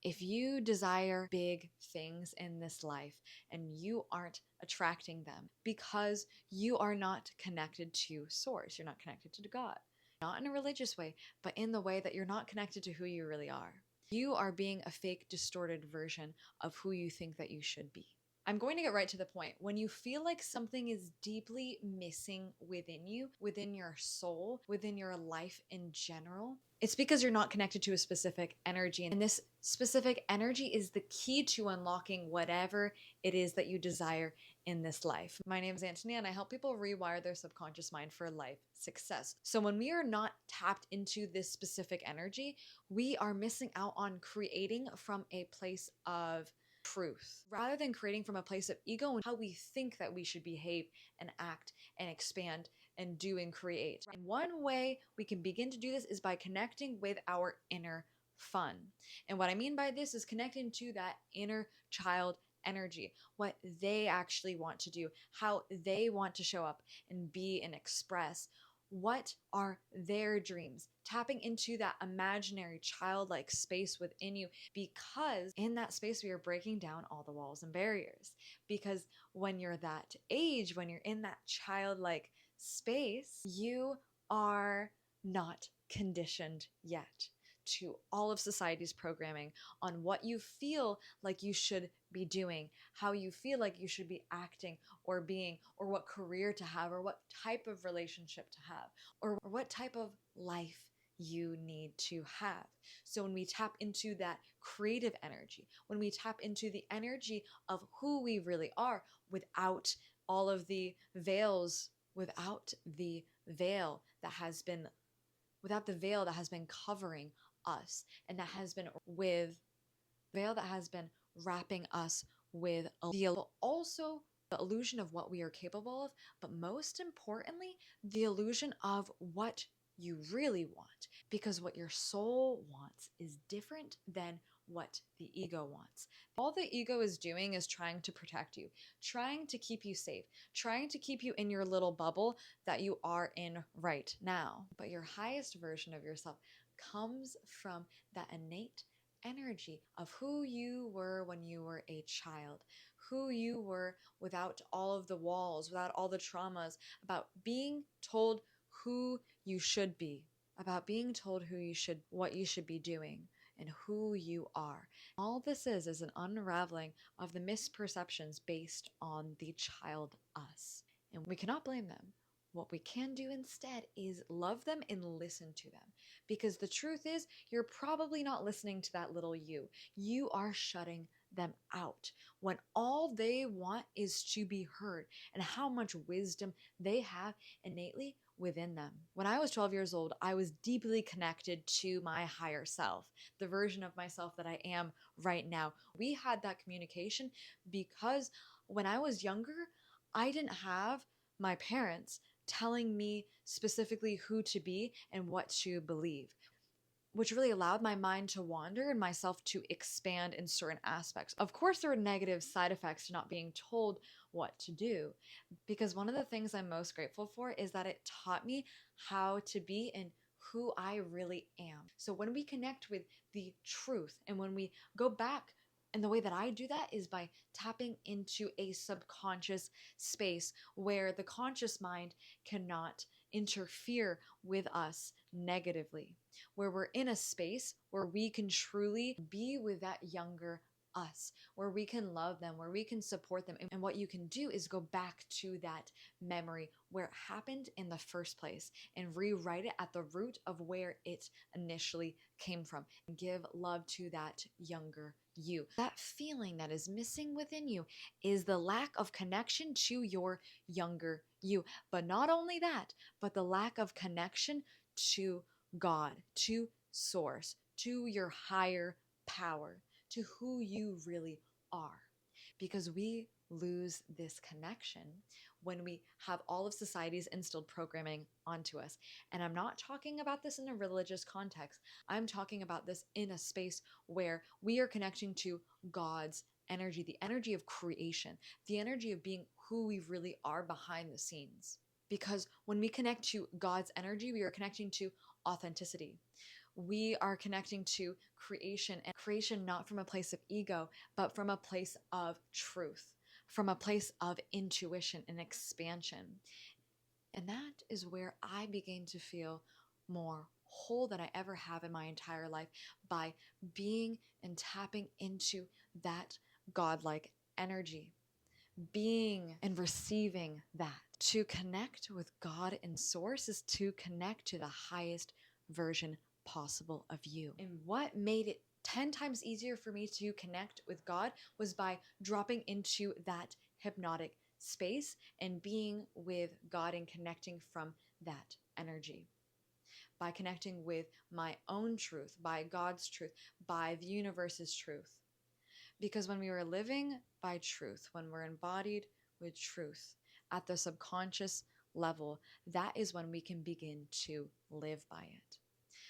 If you desire big things in this life and you aren't attracting them because you are not connected to Source, you're not connected to God, not in a religious way, but in the way that you're not connected to who you really are. You are being a fake, distorted version of who you think that you should be. I'm going to get right to the point. When you feel like something is deeply missing within you, within your soul, within your life in general, it's because you're not connected to a specific energy. And this specific energy is the key to unlocking whatever it is that you desire in this life. My name is Antonia and I help people rewire their subconscious mind for life success. So when we are not tapped into this specific energy, we are missing out on creating from a place of truth rather than creating from a place of ego and how we think that we should behave and act and expand and do and create. And one way we can begin to do this is by connecting with our inner fun. And what I mean by this is connecting to that inner child energy, what they actually want to do, how they want to show up and be and express. What are their dreams? Tapping into that imaginary childlike space within you, because in that space we are breaking down all the walls and barriers. Because when you're that age, when you're in that childlike space, you are not conditioned yet to all of society's programming on what you feel like you should be doing, how you feel like you should be acting or being, or what career to have, or what type of relationship to have, or what type of life you need to have. So when we tap into that creative energy, when we tap into the energy of who we really are without all of the veils, without the veil that has been covering us, and that has been with veil that has been wrapping us with also the illusion of what we are capable of, but most importantly, the illusion of what you really want, because what your soul wants is different than what the ego wants. All the ego is doing is trying to protect you, trying to keep you safe, trying to keep you in your little bubble that you are in right now. But your highest version of yourself comes from that innate energy of who you were when you were a child, who you were without all of the walls, without all the traumas, about being told who you should be, about being told what you should be doing, and who you are. All this is an unraveling of the misperceptions based on the child us. And we cannot blame them. What we can do instead is love them and listen to them. Because the truth is, you're probably not listening to that little you. You are shutting them out when all they want is to be heard, and how much wisdom they have innately within them. When I was 12 years old, I was deeply connected to my higher self, the version of myself that I am right now. We had that communication because when I was younger, I didn't have my parents telling me specifically who to be and what to believe, which really allowed my mind to wander and myself to expand in certain aspects. Of course, there were negative side effects to not being told what to do, because one of the things I'm most grateful for is that it taught me how to be and who I really am. So when we connect with the truth, and when we go back, and the way that I do that is by tapping into a subconscious space where the conscious mind cannot interfere with us negatively, where we're in a space where we can truly be with that younger us, where we can love them, where we can support them. And what you can do is go back to that memory where it happened in the first place and rewrite it at the root of where it initially came from, and give love to that younger you. That feeling that is missing within you is the lack of connection to your younger you. But not only that, but the lack of connection to God, to Source, to your higher power, to who you really are. Because we lose this connection when we have all of society's instilled programming onto us. And I'm not talking about this in a religious context. I'm talking about this in a space where we are connecting to God's energy, the energy of creation, the energy of being who we really are behind the scenes. Because when we connect to God's energy, we are connecting to authenticity. We are connecting to creation, and creation not from a place of ego, but from a place of truth, from a place of intuition and expansion. And that is where I begin to feel more whole than I ever have in my entire life, by being and tapping into that godlike energy, being and receiving that. To connect with God and Source is to connect to the highest version possible of you. And what made it 10 times easier for me to connect with God was by dropping into that hypnotic space and being with God and connecting from that energy. By connecting with my own truth, by God's truth, by the universe's truth. Because when we are living by truth, when we're embodied with truth at the subconscious level, that is when we can begin to live by it.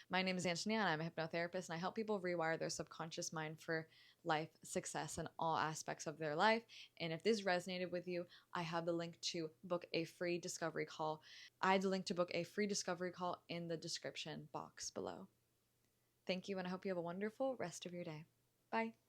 My name is Antonia and I'm a hypnotherapist, and I help people rewire their subconscious mind for life success in all aspects of their life. And if this resonated with you, I have the link to book a free discovery call. I have the link to book a free discovery call in the description box below. Thank you, and I hope you have a wonderful rest of your day. Bye.